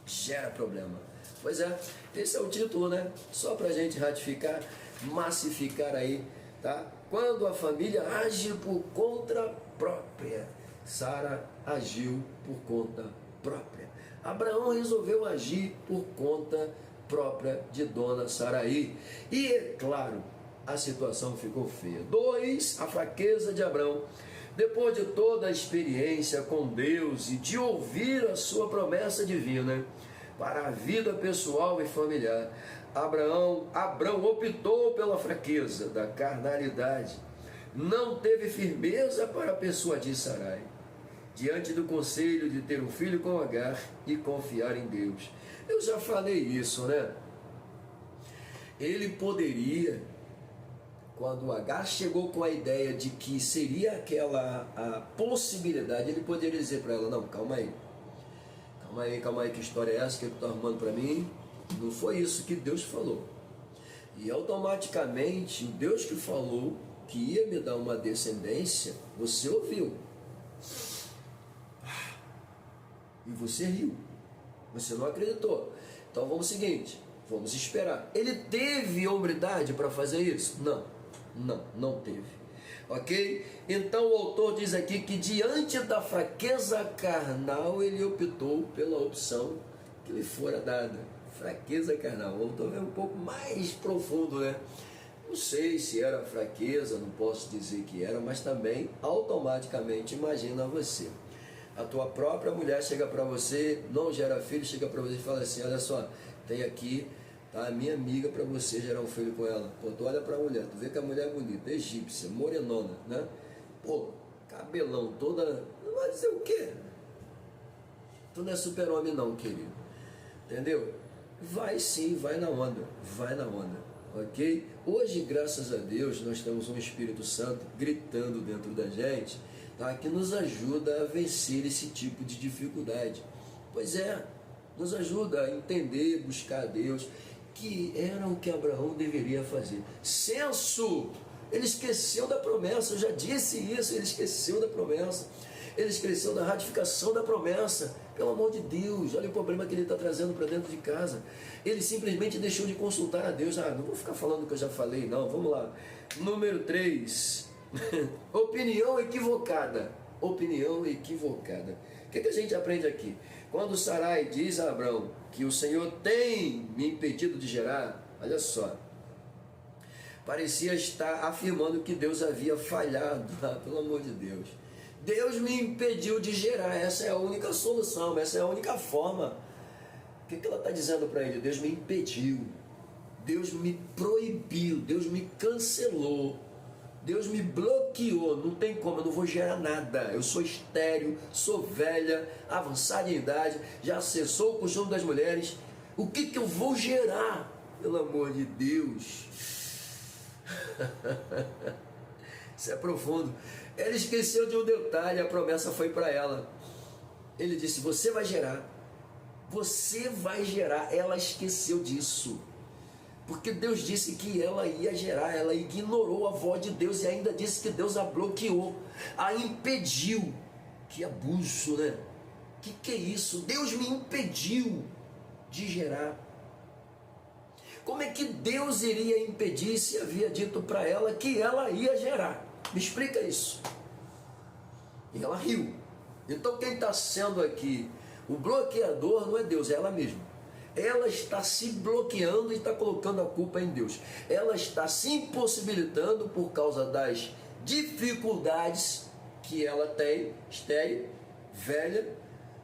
Gera problema. Pois é, esse é o título, né? Só para a gente ratificar, massificar aí, tá? Quando a família age por conta própria. Sara agiu por conta própria. Abraão resolveu agir por conta própria de Dona Sarai. E é claro, a situação ficou feia. 2. A fraqueza de Abraão. Depois de toda a experiência com Deus e de ouvir a sua promessa divina para a vida pessoal e familiar, Abrão optou pela fraqueza da carnalidade. Não teve firmeza para persuadir Sarai diante do conselho de ter um filho com Agar e confiar em Deus. Eu já falei isso, né? Ele poderia, quando Agar chegou com a ideia de que seria aquela a possibilidade, ele poderia dizer para ela: não, calma aí, que história é essa que tu está arrumando para mim? Não foi isso que Deus falou. E automaticamente, o Deus que falou que ia me dar uma descendência, você ouviu. E você riu. Você não acreditou. Então vamos ao seguinte, vamos esperar. Ele teve hombridade para fazer isso? Não teve. Ok? Então o autor diz aqui que diante da fraqueza carnal, ele optou pela opção que lhe fora dada. Fraqueza carnal. O autor é um pouco mais profundo, né? Não sei se era fraqueza, não posso dizer que era, mas também automaticamente imagina você. A tua própria mulher chega para você, não gera filho, chega para você e fala assim: olha só, tem aqui, tá, a minha amiga para você gerar um filho com ela. Pô, tu olha para a mulher, tu vê que a mulher é bonita, egípcia, morenona, né? Pô, cabelão, toda... Vai dizer o quê? Tu não é super-homem não, querido. Entendeu? Vai sim, vai na onda, ok? Hoje, graças a Deus, nós temos um Espírito Santo gritando dentro da gente, tá? Que nos ajuda a vencer esse tipo de dificuldade. Pois é, nos ajuda a entender, buscar a Deus, que era o que Abraão deveria fazer. Senso! Ele esqueceu da promessa, eu já disse isso, ele esqueceu da promessa. Ele esqueceu da ratificação da promessa. Pelo amor de Deus, olha o problema que ele está trazendo para dentro de casa. Ele simplesmente deixou de consultar a Deus. Não vou ficar falando o que eu já falei, não. Vamos lá. Número 3. Opinião equivocada. Opinião equivocada. O que a gente aprende aqui? Quando Sarai diz a Abrão que o Senhor tem me impedido de gerar, olha só, parecia estar afirmando que Deus havia falhado. Pelo amor de Deus. Deus me impediu de gerar, essa é a única solução, essa é a única forma. O que ela está dizendo para ele? Deus me impediu, Deus me proibiu, Deus me cancelou, Deus me bloqueou, não tem como, eu não vou gerar nada, eu sou estéril, sou velha, avançada em idade, já cessou o costume das mulheres, o que eu vou gerar? Pelo amor de Deus. Isso é profundo. Ela esqueceu de um detalhe, a promessa foi para ela. Ele disse: você vai gerar. Você vai gerar. Ela esqueceu disso. Porque Deus disse que ela ia gerar, ela ignorou a voz de Deus e ainda disse que Deus a bloqueou, a impediu. Que abuso, né? Que é isso? Deus me impediu de gerar. Como é que Deus iria impedir se havia dito para ela que ela ia gerar? Me explica isso. E ela riu. Então quem está sendo aqui o bloqueador não é Deus, é ela mesma. Ela está se bloqueando e está colocando a culpa em Deus. Ela está se impossibilitando por causa das dificuldades que ela tem, estéril, velha,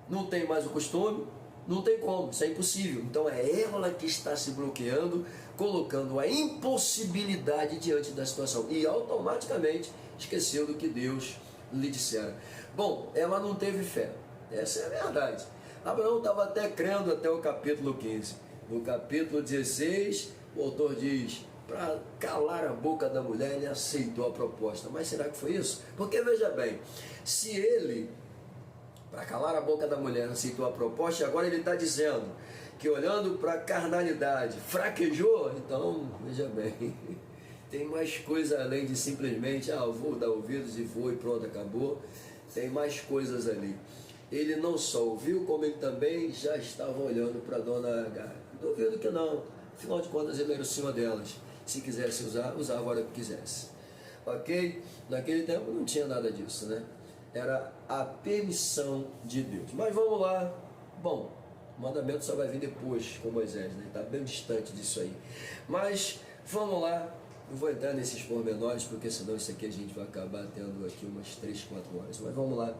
não tem mais o costume, não tem como, isso é impossível. Então é ela que está se bloqueando, colocando a impossibilidade diante da situação e automaticamente esqueceu do que Deus lhe dissera. Bom, ela não teve fé, essa é a verdade. Abraão estava até crendo até o capítulo 15. No capítulo 16, o autor diz: para calar a boca da mulher, ele aceitou a proposta. Mas será que foi isso? Porque veja bem, se ele, para calar a boca da mulher, aceitou a proposta, agora ele está dizendo que olhando para a carnalidade, fraquejou, então, veja bem, tem mais coisa além de simplesmente, vou dar ouvidos e vou e pronto, acabou. Tem mais coisas ali. Ele não só ouviu, como ele também já estava olhando para a dona Agar. Duvido que não, afinal de contas ele era o senhor delas. Se quisesse usar, usava a hora que quisesse. Ok? Naquele tempo não tinha nada disso, né? Era a permissão de Deus. Mas vamos lá. Bom, o mandamento só vai vir depois com Moisés, né? Está bem distante disso aí. Mas vamos lá. Não vou entrar nesses pormenores, porque senão isso aqui a gente vai acabar tendo aqui umas 3, 4 horas. Mas vamos lá.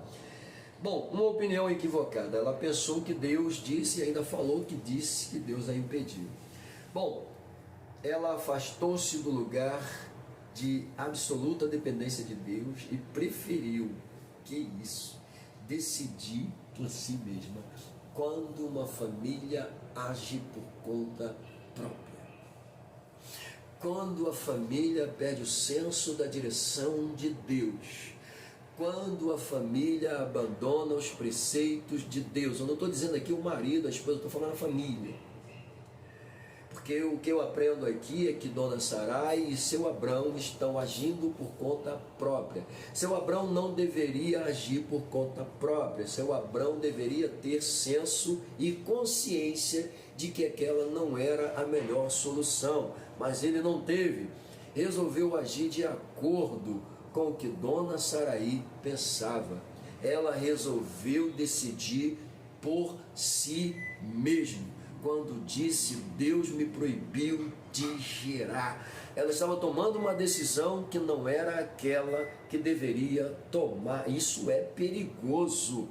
Bom, uma opinião equivocada. Ela pensou que Deus disse e ainda falou que disse que Deus a impediu. Bom, ela afastou-se do lugar de absoluta dependência de Deus e preferiu, que isso, decidir por si mesma, quando uma família age por conta própria. Quando a família perde o senso da direção de Deus, quando a família abandona os preceitos de Deus. Eu não estou dizendo aqui o marido, a esposa, eu estou falando a família. Porque o que eu aprendo aqui é que Dona Sarai e seu Abrão estão agindo por conta própria. Seu Abrão não deveria agir por conta própria. Seu Abrão deveria ter senso e consciência de que aquela não era a melhor solução. Mas ele não teve. Resolveu agir de acordo com o que Dona Sarai pensava. Ela resolveu decidir por si mesma. Quando disse, Deus me proibiu de gerar. Ela estava tomando uma decisão que não era aquela que deveria tomar. Isso é perigoso.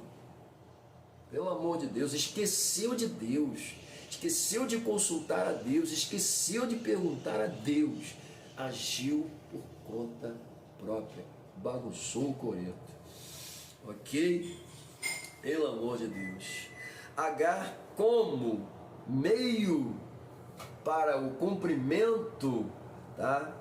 Pelo amor de Deus, esqueceu de Deus. Esqueceu de consultar a Deus. Esqueceu de perguntar a Deus. Agiu por conta própria, bagunçou o coreto, ok? Pelo amor de Deus. Agar, como meio para o cumprimento, tá?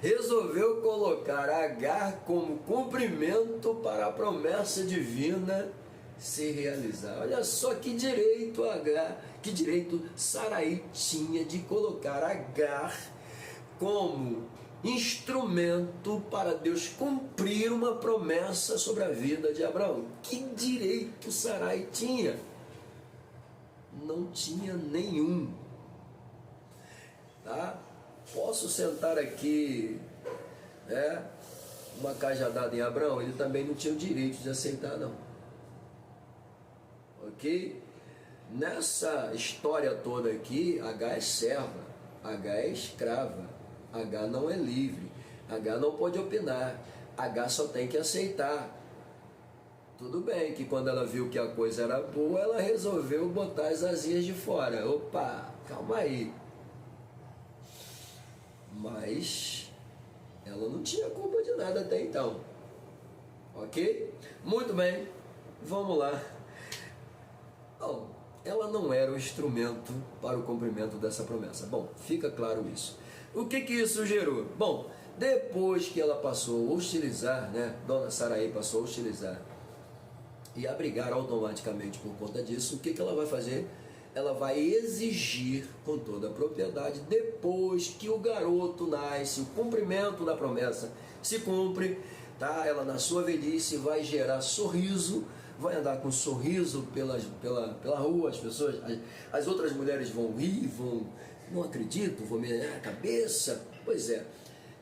Resolveu colocar Agar como cumprimento para a promessa divina se realizar. Olha só que direito Agar, que direito Sarai tinha de colocar Agar como instrumento para Deus cumprir uma promessa sobre a vida de Abraão. Que direito Sarai tinha? Não tinha nenhum. Tá? Posso sentar aqui, né, uma cajadada em Abraão? Ele também não tinha o direito de aceitar, não. Ok? Nessa história toda aqui, Agar é serva, Agar é escrava, Agar não é livre, Agar não pode opinar, Agar só tem que aceitar. Tudo bem que quando ela viu que a coisa era boa, ela resolveu botar as asinhas de fora. Opa, calma aí. Mas ela não tinha culpa de nada até então. Ok? Muito bem, vamos lá. Bom, ela não era o instrumento para o cumprimento dessa promessa. Bom, fica claro isso. O que isso gerou? Bom, depois que ela passou a hostilizar, né, Dona Sarai passou a hostilizar e a brigar automaticamente por conta disso, o que ela vai fazer? ela vai exigir com toda a propriedade, depois que o garoto nasce, o cumprimento da promessa se cumpre, tá? Ela na sua velhice vai gerar sorriso, vai andar com sorriso pela rua, as pessoas, as outras mulheres vão rir, não acredito, vou me dar a cabeça. Pois é,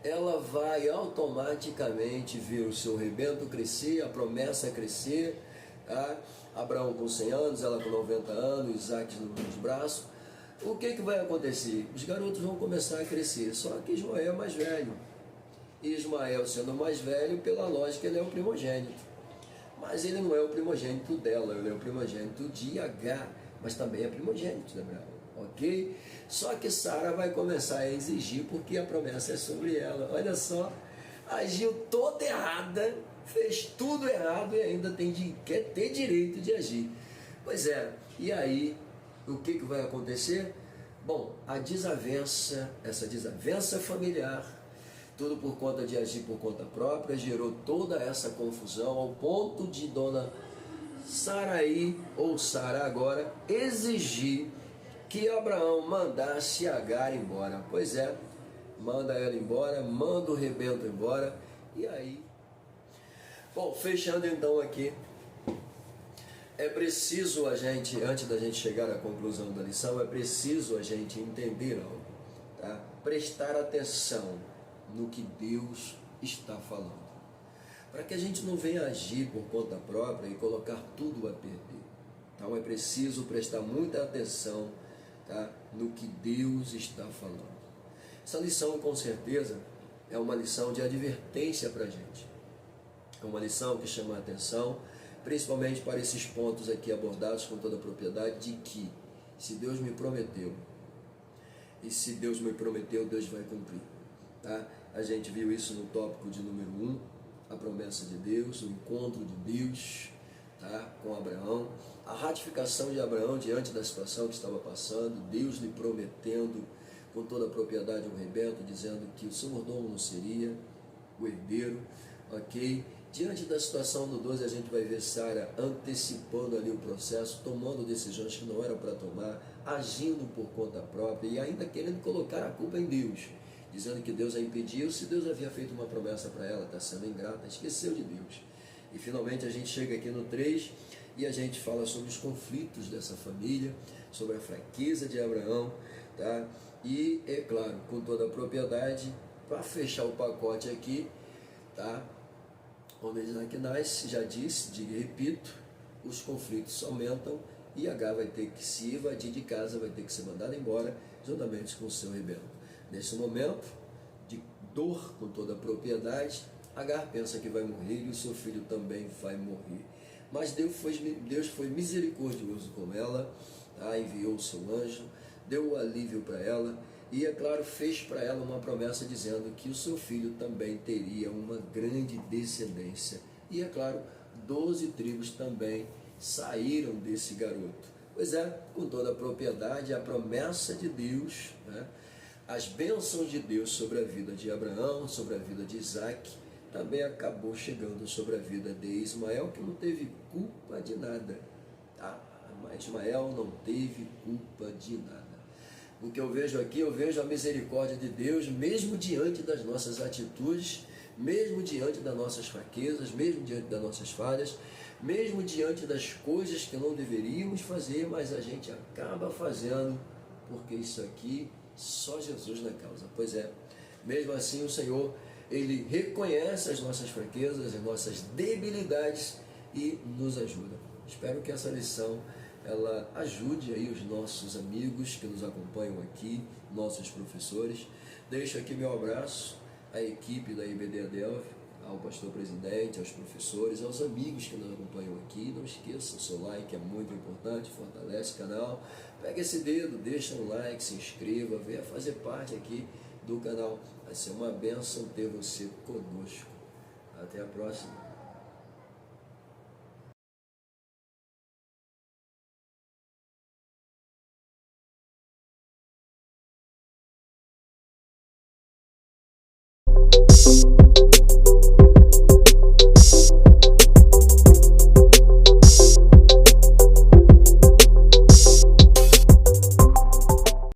ela vai automaticamente ver o seu rebento crescer, a promessa crescer, tá? Abraão com 100 anos, ela com 90 anos, Isaac nos braços. O que vai acontecer? Os garotos vão começar a crescer, só que Ismael é mais velho. Ismael, sendo mais velho, pela lógica, ele é o primogênito. Mas ele não é o primogênito dela, ele é o primogênito de Agar, mas também é primogênito de Abraão, ok? Só que Sara vai começar a exigir, porque a promessa é sobre ela. Olha só, agiu toda errada, fez tudo errado e ainda quer ter direito de agir. Pois é, e aí, o que vai acontecer? Bom, essa desavença familiar, tudo por conta de agir por conta própria, gerou toda essa confusão, ao ponto de dona Saraí, ou Sara agora, exigir que Abraão mandasse Agar embora. Pois é, manda ela embora, manda o rebento embora, e aí... Bom, fechando então aqui, é preciso a gente, antes da gente chegar à conclusão da lição, é preciso a gente entender algo, tá? Prestar atenção no que Deus está falando, para que a gente não venha agir por conta própria e colocar tudo a perder. Então é preciso prestar muita atenção, tá? No que Deus está falando. Essa lição, com certeza, é uma lição de advertência para a gente. É uma lição que chama a atenção, principalmente para esses pontos aqui abordados com toda a propriedade, de que se Deus me prometeu, e se Deus me prometeu, Deus vai cumprir. Tá? A gente viu isso no tópico de número 1, a promessa de Deus, o encontro de Deus, tá? Com Abraão, a ratificação de Abraão diante da situação que estava passando, Deus lhe prometendo com toda a propriedade um rebento, dizendo que o seu mordomo não seria o herdeiro, ok? Diante da situação do 12, a gente vai ver Sara antecipando ali o processo, tomando decisões que não eram para tomar, agindo por conta própria e ainda querendo colocar a culpa em Deus, dizendo que Deus a impediu, se Deus havia feito uma promessa para ela, está sendo ingrata, esqueceu de Deus. E finalmente a gente chega aqui no 3 e a gente fala sobre os conflitos dessa família, sobre a fraqueza de Abraão, tá? E, é claro, com toda a propriedade, para fechar o pacote aqui, tá? Homem de Naquinás, já disse, digo e repito, os conflitos aumentam e Agar vai ter que se evadir de casa, vai ter que ser mandada embora, juntamente com o seu rebento. Nesse momento de dor com toda a propriedade, Agar pensa que vai morrer e o seu filho também vai morrer. Mas Deus foi misericordioso com ela, tá? Enviou o seu anjo, deu o alívio para ela e, é claro, fez para ela uma promessa dizendo que o seu filho também teria uma grande descendência. E, é claro, 12 tribos também saíram desse garoto. Pois é, com toda a propriedade, a promessa de Deus, né? As bênçãos de Deus sobre a vida de Abraão, sobre a vida de Isaac, também acabou chegando sobre a vida de Ismael, que não teve culpa de nada, tá? Ismael não teve culpa de nada. O que eu vejo aqui, eu vejo a misericórdia de Deus, mesmo diante das nossas atitudes, mesmo diante das nossas fraquezas, mesmo diante das nossas falhas, mesmo diante das coisas que não deveríamos fazer, mas a gente acaba fazendo, porque isso aqui, só Jesus na causa. Pois é, mesmo assim o Senhor, Ele reconhece as nossas fraquezas, as nossas debilidades e nos ajuda. Espero que essa lição ela ajude aí os nossos amigos que nos acompanham aqui, nossos professores. Deixo aqui meu abraço à equipe da IBD Adelphi, ao pastor presidente, aos professores, aos amigos que nos acompanham aqui. Não esqueça, o seu like é muito importante, fortalece o canal. Pega esse dedo, deixa um like, se inscreva, venha fazer parte aqui do canal. Vai ser uma bênção ter você conosco. Até a próxima.